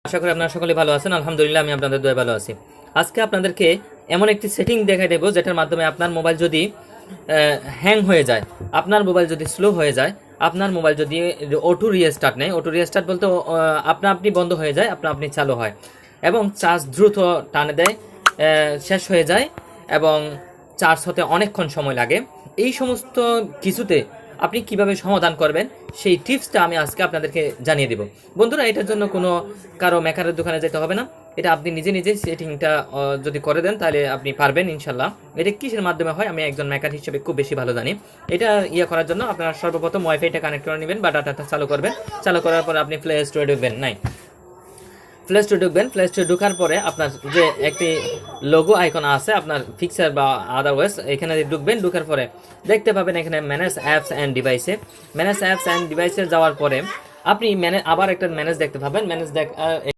আশা করি আপনারা সকলে ভালো আছেন। আলহামদুলিল্লাহ আমি আপনাদের দয়ায় ভালো আছি। আজকে আপনাদেরকে এমন একটি সেটিং দেখাই দেবো যেটার মাধ্যমে আপনার মোবাইল যদি হ্যাং হয়ে যায়, আপনার মোবাইল যদি স্লো হয়ে যায়, আপনার মোবাইল যদি অটো রিস্টার্ট নেয়, অটো রিস্টার্ট বলতে আপনা আপনি বন্ধ হয়ে যায়, আপনা আপনি চালু হয় এবং চার্জ দ্রুত টানে দেয়, শেষ হয়ে যায় এবং চার্জ হতে অনেকক্ষণ সময় লাগে। এই সমস্ত কিছুতে আপনি কিভাবে সমাধান করবেন সেই টিপসটা আমি আজকে আপনাদেরকে জানিয়ে দেব। বন্ধুরা, এটার জন্য কোনো কারো মেকারের দোকানে যেতে হবে না। এটা আপনি নিজে নিজে সেটিংটা যদি করে দেন তাহলে আপনি পারবেন ইনশাল্লাহ। এটা কিসের মাধ্যমে হয় আমি একজন মেকার হিসেবে খুব বেশি ভালো জানি। এটা করার জন্য আপনারা সর্বপ্রথম ওয়াইফাইটা কানেক্ট করে নেবেন বা ডাটাটা চালু করবেন। চালু করার পরে আপনি প্লে স্টোরে ঢুকবেন। প্লে স্টোরে ঢুকবেন। প্লে স্টোরে ঢোকার পরে আপনার যে একটি লোগো আইকন আছে আপনার ফিক্সার বা আদারওয়াইজ, এখানে ঢুকবেন। ঢোকার পরে দেখতে পাবেন এখানে ম্যানেজ অ্যাপস অ্যান্ড ডিভাইসে। ম্যানেজ অ্যাপস অ্যান্ড ডিভাইসে যাওয়ার পরে আপনি আবার একটা ম্যানেজ দেখতে পাবেন।